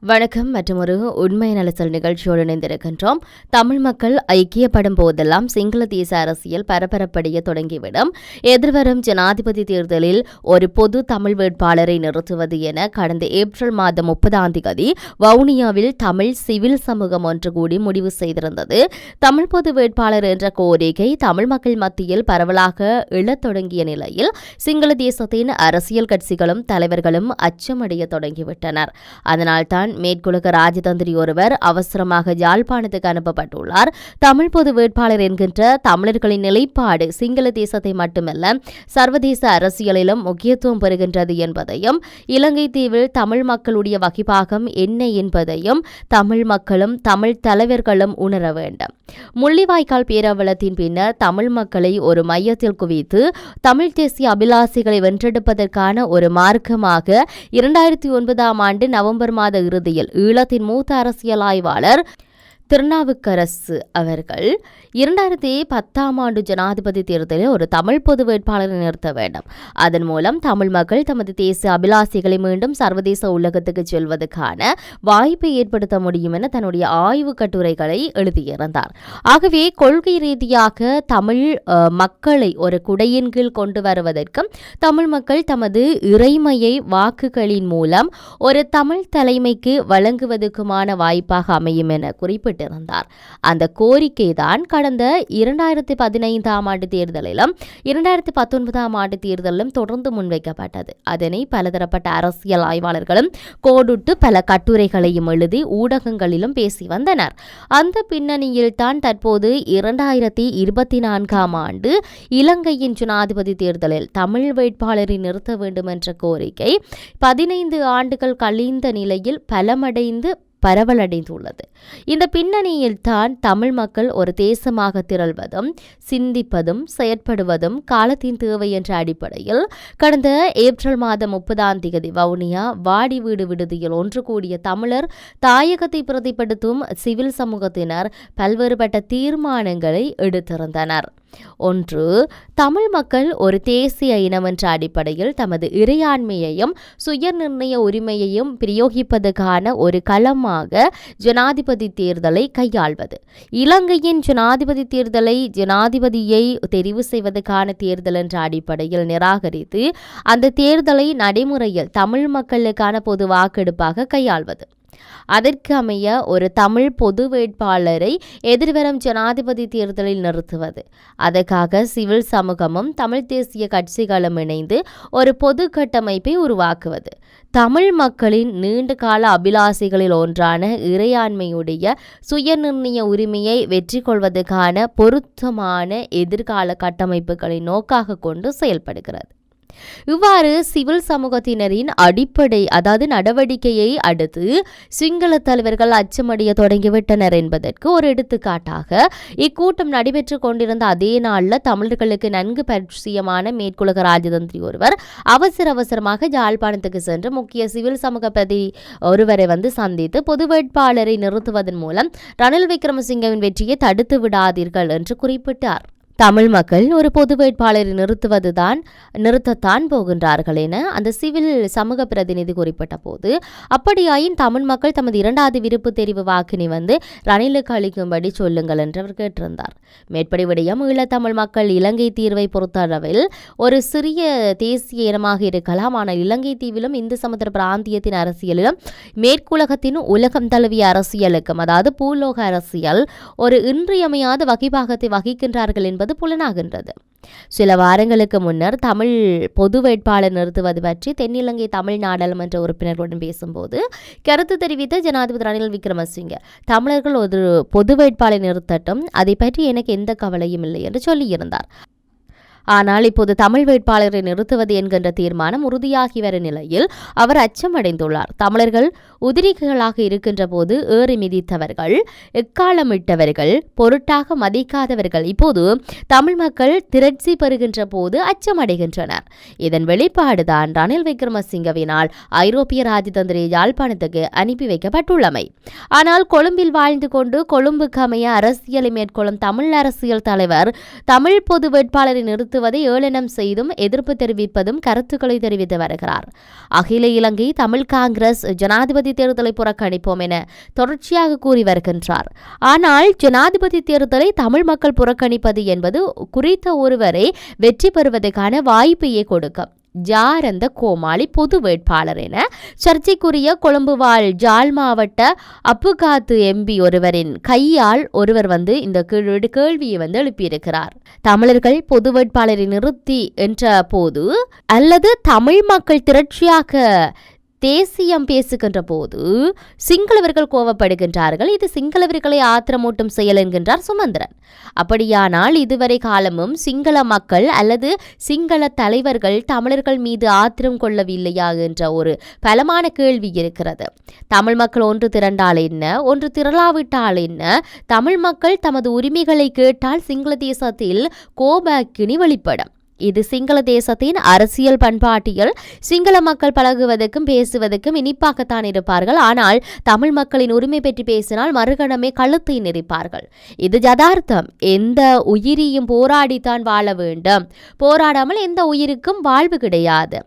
வணக்கம் மற்றும் ஒரு உண்மை நலசல் நிகழ்ச்சியோடு இணைந்திருக்கின்றோம். தமிழ் மக்கள் ஐக்கியப்படும் போதெல்லாம் சிங்கள தேச அரசியல் பரபரப்படைய தொடங்கிவிடும். எதிர்வரும் ஜனாதிபதி தேர்தலில் ஒரு பொது தமிழ் வேட்பாளரை நிறுத்துவது என கடந்த ஏப்ரல் மாதம் 30 வவுனியாவில் தமிழ் சிவில் சமூகம் ஒன்று கூடி முடிவு செய்திருந்தது. தமிழ் பொது வேட்பாளர் என்ற கோரிக்கை தமிழ் மக்கள் மத்தியில் பரவலாக எழத் தொடங்கிய நிலையில் சிங்கள தேசத்தின் அரசியல் கட்சிகளும் தலைவர்களும் அச்சமடைய தொடங்கிவிட்டனர். அதனால்தான் மேற்குலக ராஜதந்திரி ஒருவர் அவசரமாக யாழ்ப்பாணத்துக்கு அனுப்பப்பட்டுள்ளார். தமிழ் பொது வேட்பாளர் என்கின்ற தமிழர்களின் நிலைப்பாடு சிங்கள தேசத்தை மட்டுமல்ல சர்வதேச அரசியலிலும் முக்கியத்துவம் பெறுகின்றது என்பதையும், இலங்கை தீவில் தமிழ் மக்களுடைய வகிபாகம் என்ன என்பதையும் தமிழ் மக்களும் தமிழ் தலைவர்களும் உணர வேண்டும். முள்ளிவாய்க்கால் பேரவலத்தின் பின்னர் தமிழ் மக்களை ஒரு மையத்தில் குவித்து தமிழ் தேசிய அபிலாசிகளை வென்றெடுப்பதற்கான ஒரு மார்க்கமாக 2009 நவம்பர் மாத இறுதியில் ஈழத்தின் மூத்த அரசியல் ஆய்வாளர் திருநாவுக்கரசு அவர்கள் 2010 ஜனாதிபதி தேர்தலில் ஒரு தமிழ் பொது வேட்பாளரை நிறுத்த வேண்டும். அதன் மூலம் தமிழ் மக்கள் தமது தேசிய அபிலாசிகளை மீண்டும் சர்வதேச உலகத்துக்கு செல்வதற்கான வாய்ப்பை ஏற்படுத்த முடியும் என தன்னுடைய ஆய்வு கட்டுரைகளை எழுதியிருந்தார். ஆகவே கொள்கை ரீதியாக தமிழ் மக்களை ஒரு குடையின் கீழ் கொண்டு வருவதற்கும் தமிழ் மக்கள் தமது இறைமையை வாக்குகளின் மூலம் ஒரு தமிழ் தலைமைக்கு வழங்குவதற்குமான வாய்ப்பாக அமையும் என குறிப்பிட்டு இருந்தார். அந்த கோரிக்கை தான் கடந்த 2015 தேர்தலிலும் 2019 தேர்தலிலும் தொடர்ந்து முன்வைக்கப்பட்டது. அதனை பலதரப்பட்ட அரசியல் ஆய்வாளர்களும் கோடிட்டு பல கட்டுரைகளையும் எழுதி ஊடகங்களிலும் பேசி வந்தனர். அந்த பின்னணியில் தான் தற்போது 2024 இலங்கையின் ஜனாதிபதி தேர்தலில் தமிழ் வேட்பாளரை நிறுத்த வேண்டும் என்ற கோரிக்கை 15 ஆண்டுகள் கழிந்த நிலையில் பலமடைந்து பரவலடைந்துள்ளது. இந்த பின்னணியில் தான் தமிழ் மக்கள் ஒரு தேசமாக திரள்வதும் சிந்திப்பதும் செயற்படுவதும் காலத்தின் தேவை என்ற அடிப்படையில் கடந்த ஏப்ரல் மாதம் 30 வவுனியா வாடி வீடு விடுதியில் ஒன்று கூடிய தமிழர் தாயகத்தை பிரதிபடுத்தும் சிவில் சமூகத்தினர் பல்வேறுபட்ட தீர்மானங்களை எடுத்திருந்தனர். ஒன்று, தமிழ் மக்கள் ஒரு தேசிய இனம் என்ற அடிப்படையில் தமது இறையாண்மையையும் சுய நிர்ணய உரிமையையும் பிரயோகிப்பதற்கான ஒரு களமாக ஜனாதிபதி தேர்தலை கையாள்வது. இலங்கையின் ஜனாதிபதி தேர்தலை ஜனாதிபதியை தெரிவு செய்வதற்கான தேர்தல் என்ற அடிப்படையில் நிராகரித்து அந்த தேர்தலை நடைமுறையில் தமிழ் மக்களுக்கான பொது வாக்கெடுப்பாக கையாள்வது. அதற்கு அமைய ஒரு தமிழ் பொது வேட்பாளரை எதிர்வரும் ஜனாதிபதி தேர்தலில் நிறுத்துவது. அதற்காக சிவில் சமூகமும் தமிழ் தேசிய கட்சிகளும் இணைந்து ஒரு பொது கட்டமைப்பை உருவாக்குவது. தமிழ் மக்களின் நீண்ட கால அபிலாசைகளில் ஒன்றான இறையாண்மையுடைய சுயநிர்ணய உரிமையை வெற்றி கொள்வதற்கான பொருத்தமான எதிர்கால கட்டமைப்புகளை நோக்காக கொண்டு செயல்படுகிறது. இவ்வாறு சிவில் சமூகத்தினரின் அடிப்படை நடவடிக்கையை அடுத்து சிங்கள தலைவர்கள் அச்சமடைய தொடங்கிவிட்டனர் என்பதற்கு ஒரு எடுத்துக்காட்டாக இக்கூட்டம் நடைபெற்று கொண்டிருந்த அதே நாளில் தமிழர்களுக்கு நன்கு பரிச்சயமான மேற்குலக ராஜதந்திரி ஒருவர் அவசரமாக யாழ்ப்பாணத்துக்கு சென்று முக்கிய சிவில் சமூக பிரதி ஒருவரை சந்தித்து பொது வேட்பாளரை நிறுத்துவதன் மூலம் ரணில் விக்ரமசிங்கவின் வெற்றியை தடுத்து விடாதீர்கள் என்று குறிப்பிட்டார். தமிழ் மக்கள் ஒரு பொது வேட்பாளரை நிறுத்தத்தான் போகின்றார்கள் என அந்த சிவில் சமூக பிரதிநிதி குறிப்பிட்ட போது, அப்படியாயின் தமிழ் மக்கள் தமது இரண்டாவது விருப்பு தெரிவு வாக்கினை ரணிலுக்கு அளிக்கும்படி சொல்லுங்கள் என்று அவர் கேட்டிருந்தார். மேற்படி விடயம் ஈழத்தமிழ் மக்கள் இலங்கை தீர்வை பொறுத்தளவில் ஒரு சிறிய தேசிய இனமாக இருக்கலாம். ஆனால் இலங்கை தீவிலும் இந்து சமுத்திர பிராந்தியத்தின் அரசியலிலும் மேற்குலகத்தின் உலகம் தழுவிய அரசியலுக்கும் பூலோக அரசியல் ஒரு இன்றியமையாத வகிபாகத்தை வகிக்கின்றார்கள் என்பது புலனாகின்றது. சில வாரங்களுக்கு முன்னர் தமிழ் பொது வேட்பாளர் நிறுத்துவது பற்றி தென்னிலங்கை தமிழ் நாடாளுமன்ற உறுப்பினர்களுடன் பேசும்போது கருத்து தெரிவித்த ஜனாதிபதி ரணில் விக்ரமசிங்க, தமிழர்கள் ஒரு பொது வேட்பாளரை நிறுத்தட்டும், அதை பற்றி எனக்கு எந்த கவலையும் இல்லை என்று சொல்லியிருந்தார். ஆனால் இப்போது தமிழ் வேட்பாளரை நிறுத்துவது என்கின்ற தீர்மானம் உறுதியாகி வரும் நிலையில் அவர் அச்சமடைந்துள்ளார். தமிழர்கள் உதிரிகளாக இருக்கின்ற போது ஏறி மிதித்தவர்கள், எக்காலமிட்டவர்கள், பொருட்டாக மதிக்காதவர்கள் இப்போது தமிழ் மக்கள் திரட்சி பெறுகின்ற போது அச்சமடைகின்றனர். இதன் வெளிப்பாடுதான் ரணில் விக்ரமசிங்கவினால் ஐரோப்பிய ராஜதந்திரி யாழ்ப்பாணத்துக்கு அனுப்பி வைக்கப்பட்டுள்ளமை. ஆனால் கொழும்பில் வாழ்ந்து கொண்டு கொழும்புக்கு அமைய அரசியலை மேற்கொள்ளும் தமிழ் அரசியல் தலைவர் தமிழ் பொது வேட்பாளரை நிறுத்த போட்டியிடுவதை ஏளனம் செய்தும் எதிர்ப்பு தெரிவிப்பதும் கருத்துக்களை தெரிவித்து வருகிறார். அகில இலங்கை தமிழ் காங்கிரஸ் ஜனாதிபதி தேர்தலை புறக்கணிப்போம் என தொடர்ச்சியாக கூறி வருகின்றார். ஆனால் ஜனாதிபதி தேர்தலை தமிழ் மக்கள் புறக்கணிப்பது என்பது குறித்த ஒருவரை வெற்றி பெறுவதற்கான வாய்ப்பையே கொடுக்கும். ஜார் அந்த கோமாளி பொது வேட்பாளர் என சர்ச்சைக்குரிய கொழும்பு வாழ் ஜாழ் மாவட்ட அப்புகாத்து எம்பி ஒருவரின் கையால் ஒருவர் இந்த கேள்வியை எழுப்பியிருக்கிறார். தமிழர்கள் பொது வேட்பாளரை நிறுத்தி என்ற போது அல்லது தமிழ் மக்கள் திரட்சியாக தேசியம் பேசுகின்ற போது சிங்களவர்கள் கோவப்படுகின்றார்கள். இது சிங்களவர்களை ஆத்திரமூட்டும் செயல் என்கின்றார் சுமந்திரன். அப்படியானால் இதுவரை காலமும் சிங்கள மக்கள் அல்லது சிங்கள தலைவர்கள் தமிழர்கள் மீது ஆத்திரம் கொள்ளவில்லையா என்ற ஒரு பலமான கேள்வி இருக்கிறது. தமிழ் மக்கள் ஒன்று திரண்டால் என்ன, ஒன்று திரளாவிட்டால் என்ன? தமிழ் மக்கள் தமது உரிமைகளை கேட்டால் சிங்கள தேசத்தில் கோபக்கினி வெளிப்படும். இது சிங்கள தேசத்தின் அரசியல் பண்பாட்டியல். சிங்கள மக்கள் பழகுவதற்கும் பேசுவதற்கும் இனிப்பாகத்தான் இருப்பார்கள். ஆனால் தமிழ் மக்களின் உரிமை பற்றி பேசினால் மறுகணமே கழுத்தை நெரிப்பார்கள். இது யதார்த்தம். எந்த உயிரியும் போராடித்தான் வாழ வேண்டும். போராடாமல் எந்த உயிருக்கும் வாழ்வு கிடையாது.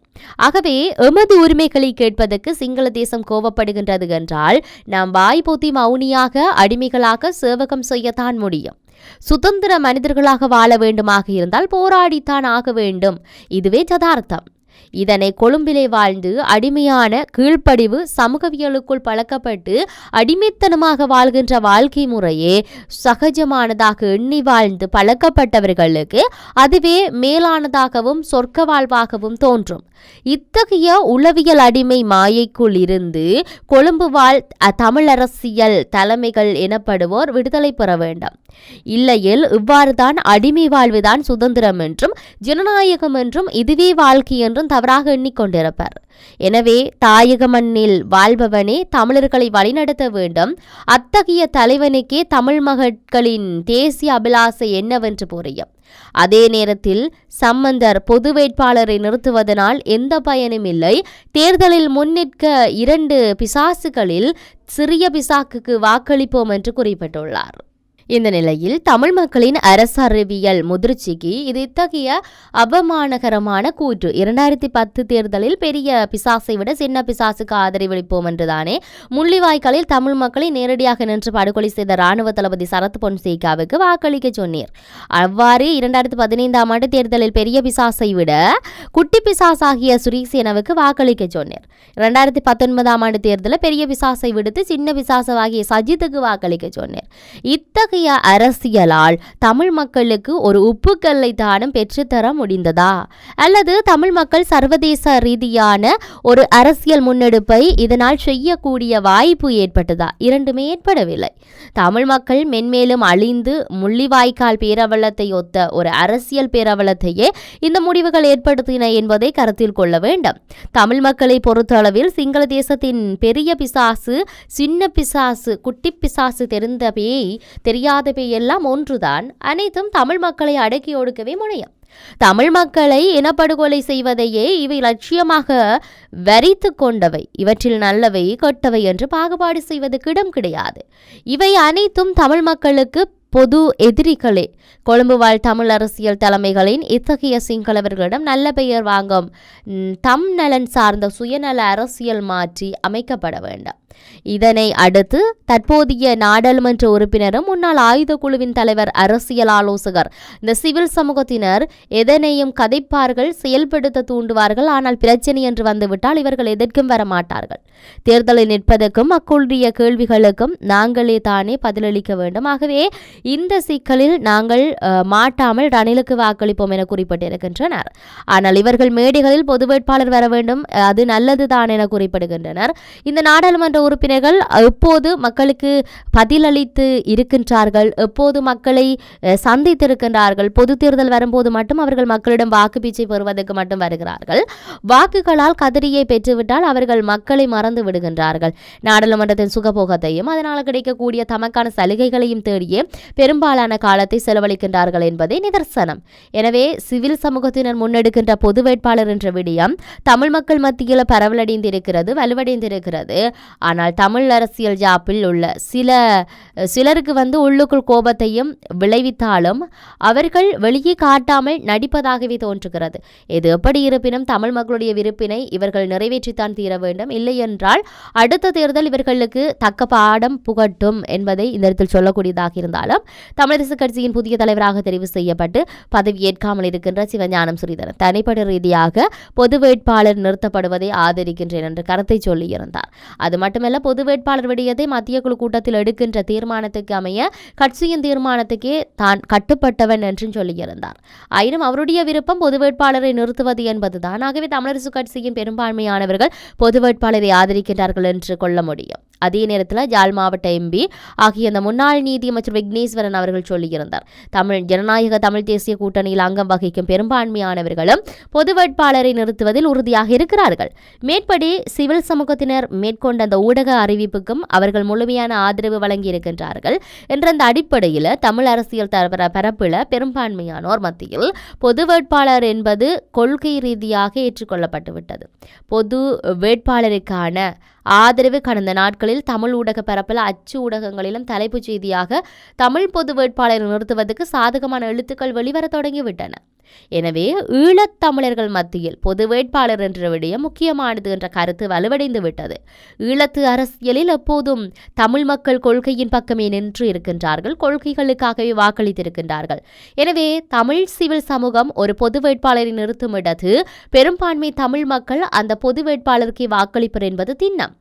ஆகவே எமது உரிமைகளை கேட்பதற்கு சிங்கள தேசம் கோபப்படுகின்றது என்றால் நாம் வாய் பொத்தி மௌனியாக அடிமைகளாக சேவகம் செய்யத்தான் முடியும். சுதந்திர மனிதர்களாக வாழ வேண்டுமாக இருந்தால் போராடித்தான் ஆக வேண்டும். இதுவே யதார்த்தம். இதனை கொழும்பிலே வாழ்ந்து அடிமையான கீழ்ப்படிவு சமூகவியலுக்குள் பழக்கப்பட்டு அடிமைத்தனமாக வாழ்கின்ற வாழ்க்கை முறையே சகஜமானதாக எண்ணி வாழ்ந்து பழக்கப்பட்டவர்களுக்கு அதுவே மேலானதாகவும் சொர்க்க வாழ்வாகவும் தோன்றும். இத்தகைய உளவியல் அடிமை மாயைக்குள் இருந்து கொழும்பு வாழ் தமிழ் அரசியல் தலைமைகள் எனப்படுவோர் விடுதலை பெற வேண்டும். இல்லையில் இவ்வாறுதான் அடிமை வாழ்வுதான் சுதந்திரம் என்றும் ஜனநாயகம் என்றும் இதுவே வாழ்க்கை என்றும் தவறாக எண்ணிக்கொண்டிருப்பார். எனவே தாயக மண்ணில் வாழ்பவனே தமிழர்களை வழிநடத்த வேண்டும். அத்தகைய தலைவனுக்கே தமிழ் மக்களின் தேசிய அபிலாசை என்னவென்று புரியும். அதே நேரத்தில் சம்பந்தர் பொது வேட்பாளரை நிறுத்துவதனால் எந்த பயனும் இல்லை. தேர்தலில் முன்னிற்க 2 பிசாசுகளில் சிறிய பிசாக்குக்கு வாக்களிப்போம் என்று குறிப்பிட்டுள்ளார். இந்த நிலையில் தமிழ் மக்களின் அரசறிவியல் முதிர்ச்சிக்கு இது இத்தகைய அபமானகரமான கூற்று. 2010 தேர்தலில் பெரிய பிசாசை விட சின்ன பிசாசுக்கு ஆதரவளிப்போம் என்றுதானே முள்ளிவாய்க்காலில் தமிழ் மக்களை நேரடியாக நின்று படுகொலை செய்த இராணுவ தளபதி சரத் பொன்சேகாவுக்கு வாக்களிக்க சொன்னீர். அவ்வாறு 2015 ஆண்டு தேர்தலில் பெரிய பிசாசை விட குட்டி பிசாசாகிய சுரீசேனவுக்கு வாக்களிக்க சொன்னீர். 2019 ஆண்டு தேர்தலில் பெரிய பிசாசை விடுத்து சின்ன பிசாசாகிய சஜித்துக்கு வாக்களிக்க சொன்னீர். இத்தகைய அரசியலால் தமிழ் மக்களுக்கு ஒரு உப்புக்கல்லை தானும் பெற்றுத்தர முடிந்ததா? அல்லது தமிழ் மக்கள் சர்வதேச ரீதியான ஒரு அரசியல் முன்னெடுப்பை இதனால் செய்யக்கூடிய வாய்ப்பு ஏற்பட்டதா? இரண்டுமே ஏற்படவில்லை. தமிழ் மக்கள் மென்மேலும் அழிந்து முள்ளிவாய்க்கால் பேரவலத்தை ஒத்த ஒரு அரசியல் பேரவலத்தையே இந்த முடிவுகள் ஏற்படுத்தின என்பதை கருத்தில் கொள்ள வேண்டும். தமிழ் மக்களை பொறுத்தளவில் சிங்கள தேசத்தின் பெரிய பிசாசு, சின்ன பிசாசு, குட்டி பிசாசு, தெரிந்த பேய், தெரியாத பேய் எல்லாம் ஒன்றுதான். அனைத்தும் தமிழ் மக்களை அடக்கி ஒடுக்கவே முனையும். தமிழ் மக்களை இனப்படுகொலை செய்வதையே இவை லட்சியமாக வரித்து கொண்டவை. இவற்றில் நல்லவை கெட்டவை என்று பாகுபாடு செய்வதற்கு இடம் கிடையாது. இவை அனைத்தும் தமிழ் மக்களுக்கு பொது எதிரிகளே. கொழும்பு வாழ் தமிழ் அரசியல் தலைமைகளின் இத்தகைய சிங்களவர்களிடம் நல்ல பெயர் வாங்கும் தம் நலன் சார்ந்த சுயநல அரசியல் மாற்றி அமைக்கப்பட வேண்டும். இதனை அடுத்து தற்போதைய நாடாளுமன்ற உறுப்பினரும் முன்னாள் ஆயுத குழுவின் தலைவர், அரசியல் ஆலோசகர், இந்த சிவில் சமூகத்தினர் எதனையும் கதைப்பார்கள், செயல்படுத்த தூண்டுவார்கள். ஆனால் பிரச்சனை என்று வந்துவிட்டால் இவர்கள் எதற்கும் வரமாட்டார்கள். தேர்தலில் நிற்பதற்கும் மக்களுடைய கேள்விகளுக்கும் நாங்களே தானே பதிலளிக்க வேண்டும். ஆகவே இந்த சிக்கலில் நாங்கள் மாட்டாமல் ரணிலுக்கு வாக்களிப்போம் என குறிப்பிட்டிருக்கின்றனர். ஆனால் இவர்கள் மேடைகளில் பொது வேட்பாளர் வர வேண்டும், அது நல்லதுதான் என குறிப்பிடுகின்றனர். இந்த நாடாளுமன்ற உறுப்பினர்கள் எப்போது மக்களுக்கு பதிலளித்து இருக்கின்றார்கள், எப்போது மக்களை சந்தித்திருக்கின்றார்கள்? பொது தேர்தல் வரும்போது மட்டும் அவர்கள் மக்களிடம் வாக்கு பீச்சை பெறுவதற்கு மட்டும் வருகிறார்கள். வாக்குகளால் கதிரியை பெற்றுவிட்டால் அவர்கள் மக்களை மறந்து விடுகின்றார்கள். நாடாளுமன்றத்தின் சுகபோகத்தையும் அதனால் கிடைக்கக்கூடிய தமக்கான சலுகைகளையும் தேடியே பெரும்பாலான காலத்தை செலவழிக்கின்றார்கள் என்பதே நிதர்சனம். எனவே சிவில் சமூகத்தினர் முன்னெடுக்கின்ற பொது வேட்பாளர் என்ற விடயம் தமிழ் மக்கள் மத்தியில் பரவலடைந்திருக்கிறது, வலுவடைந்திருக்கிறது. ஆனால் தமிழ் அரசியல் ஜாப்பில் உள்ள சிலருக்கு உள்ளுக்குள் கோபத்தையும் விளைவித்தாலும் அவர்கள் வெளியே காட்டாமல் நடிப்பதாகவே தோன்றுகிறது. இது எப்படி இருப்பினும் தமிழ் மக்களுடைய விருப்பினை இவர்கள் நிறைவேற்றித்தான் தீர வேண்டும். இல்லை என்றால் அடுத்த தேர்தல் இவர்களுக்கு தக்க பாடம் புகட்டும் என்பதை இந்த இடத்தில் சொல்லக்கூடியதாக இருந்தாலும், தமிழரசு கட்சியின் புதிய தலைவராக தெரிவு செய்யப்பட்டு பதவியேற்காமல் இருக்கின்ற சிவஞானம் ஸ்ரீதரன் தனிப்பட்ட ரீதியாக பொது வேட்பாளர் நிறுத்தப்படுவதை ஆதரிக்கின்றேன் என்று கருத்தை சொல்லியிருந்தார். அது மட்டுமல்ல, பொது வேட்பாளர் விடயத்தை மத்திய குழு கூட்டத்தில் எடுக்கின்ற தீர்மானத்துக்கு அமைய கட்சியின் தீர்மானத்துக்கே தான் கட்டுப்பட்டவன் என்றும் சொல்லியிருந்தார். ஆயினும் அவருடைய விருப்பம் பொது வேட்பாளரை நிறுத்துவது என்பதுதான். ஆகவே தமிழரசு கட்சியின் பெரும்பான்மையானவர்கள் பொது வேட்பாளரை ஆதரிக்கின்றார்கள் என்று கொள்ள முடியும். அதே நேரத்தில் ஜாழ் மாவட்ட எம்பி ஆகிய இந்த முன்னாள் நீதியமைச்சர் விக்னேஸ்வரன் அவர்கள் சொல்லியிருந்தார், ஜனநாயக தமிழ் தேசிய கூட்டணியில் அங்கம் வகிக்கும் பெரும்பான்மையானவர்களும் பொது வேட்பாளரை நிறுத்துவதில் உறுதியாக இருக்கிறார்கள். மேற்படி சிவில் சமூகத்தினர் மேற்கொண்ட அந்த ஊடக அறிவிப்புக்கும் அவர்கள் முழுமையான ஆதரவு வழங்கியிருக்கின்றார்கள் என்ற அந்த அடிப்படையில் தமிழ் அரசியல் பரப்பில் பெரும்பான்மையானோர் மத்தியில் பொது வேட்பாளர் என்பது கொள்கை ரீதியாக ஏற்றுக்கொள்ளப்பட்டுவிட்டது. பொது வேட்பாளருக்கான ஆதரவு கடந்த நாட்களில் தமிழ் ஊடக பரப்பில் அச்சு ஊடகங்களிலும் தலைப்புச் செய்தியாக தமிழ் பொது வேட்பாளரை நிறுத்துவதற்கு சாதகமான எழுத்துக்கள் வெளிவர தொடங்கிவிட்டன. எனவே ஈழத்தமிழர்கள் மத்தியில் பொது வேட்பாளர் என்ற விடயம் முக்கியமானது என்ற கருத்து வலுவடைந்து விட்டது. ஈழத்து அரசியலில் எப்போதும் தமிழ் மக்கள் கொள்கையின் பக்கமே நின்று இருக்கின்றார்கள், கொள்கைகளுக்காகவே வாக்களித்திருக்கின்றார்கள். எனவே தமிழ் சிவில் சமூகம் ஒரு பொது வேட்பாளரை நிறுத்தும் இடத்து பெரும்பான்மை தமிழ் மக்கள் அந்த பொது வேட்பாளருக்கு வாக்களிப்பர் என்பது திண்ணம்.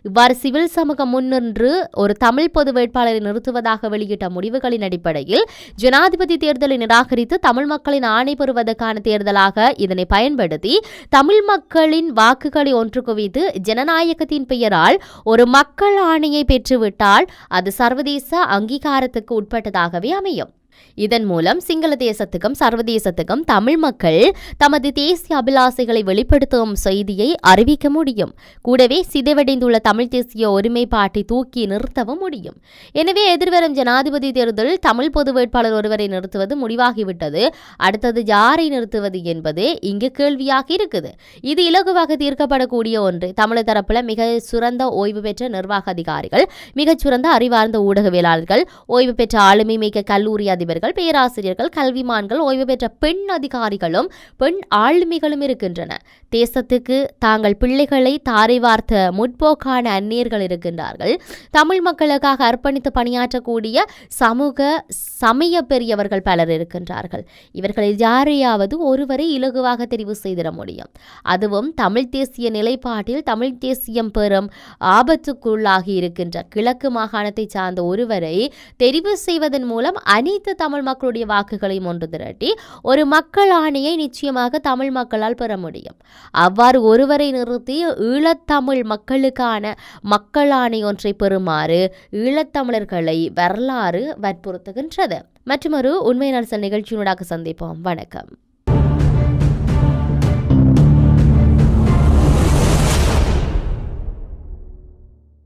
இவ்வாறு சிவில் சமூகம் முன்னின்று ஒரு தமிழ் பொது வேட்பாளரை நிறுத்துவதாக வெளியிட்ட முடிவுகளின் அடிப்படையில் ஜனாதிபதி தேர்தலை நிராகரித்து தமிழ் மக்களின் ஆணை பெறுவதற்கான தேர்தலாக இதனை பயன்படுத்தி தமிழ் மக்களின் வாக்குகளை ஒன்று குவித்து ஜனநாயகத்தின் பெயரால் ஒரு மக்கள் ஆணையை பெற்றுவிட்டால் அது சர்வதேச அங்கீகாரத்துக்கு உட்பட்டதாகவே அமையும். இதன் மூலம் சிங்கள தேசத்துக்கும் சர்வதேசத்துக்கும் தமிழ் மக்கள் தமது தேசிய அபிலாசைகளை வெளிப்படுத்தும் செய்தியை அறிவிக்க முடியும். கூடவே சிதைவடைந்துள்ள தமிழ் தேசிய ஒருமைப்பாட்டை தூக்கி நிறுத்தவும் முடியும். எனவே எதிர்வரும் ஜனாதிபதி தேர்தலில் தமிழ் பொது வேட்பாளர் ஒருவரை நிறுத்துவது முடிவாகிவிட்டது. அடுத்தது யாரை நிறுத்துவது என்பது இங்கு கேள்வியாக இருக்குது. இது இலகுவாக தீர்க்கப்படக்கூடிய ஒன்று. தமிழர் தரப்புல மிக சிறந்த ஓய்வு பெற்ற நிர்வாக அதிகாரிகள், மிகச்சிறந்த அறிவார்ந்த ஊடகவியலாளர்கள், ஓய்வு பெற்ற ஆளுமை மிக்க கல்லூரி அதிபர்கள், பேராசிரியர்கள், கல்விமான்கள், ஓய்வு பெற்ற பெண் அதிகாரிகளும் பெண் ஆளுமைகளும் இருக்கின்றன. தேசத்துக்கு தாங்கள் பிள்ளைகளை தாரை வார்த்த முற்போக்கான அந்நியர்கள் இருக்கின்றார்கள். தமிழ் மக்களுக்காக அர்ப்பணித்து பணியாற்றக்கூடிய சமூக சமய பெரியவர்கள் பலர் இருக்கின்றார்கள். இவர்களில் யாரையாவது ஒருவரை இலகுவாக தெரிவு செய்திட முடியும். அதுவும் தமிழ் தேசிய நிலைப்பாட்டில் தமிழ் தேசியம் பெறும் ஆபத்துக்குள்ளாகி இருக்கின்ற கிழக்கு மாகாணத்தை சார்ந்த ஒருவரை தெரிவு செய்வதன் மூலம் அனைத்து தமிழ் மக்களுடைய வாக்குகளையும் ஒன்று திரட்டி ஒரு மக்கள் ஆணையை நிச்சயமாக தமிழ் மக்களால் பெற முடியும். அவ்வாறு ஒருவரை நிறுத்தி ஈழத்தமிழ் மக்களுக்கான மக்கள் ஆணை ஒன்றை பெறுமாறு ஈழத்தமிழர்களை வரலாறு வற்புறுத்துகின்றது. மற்றொரு உண்மை அரசியல் நிகழ்ச்சியினூடாக சந்திப்போம். வணக்கம்.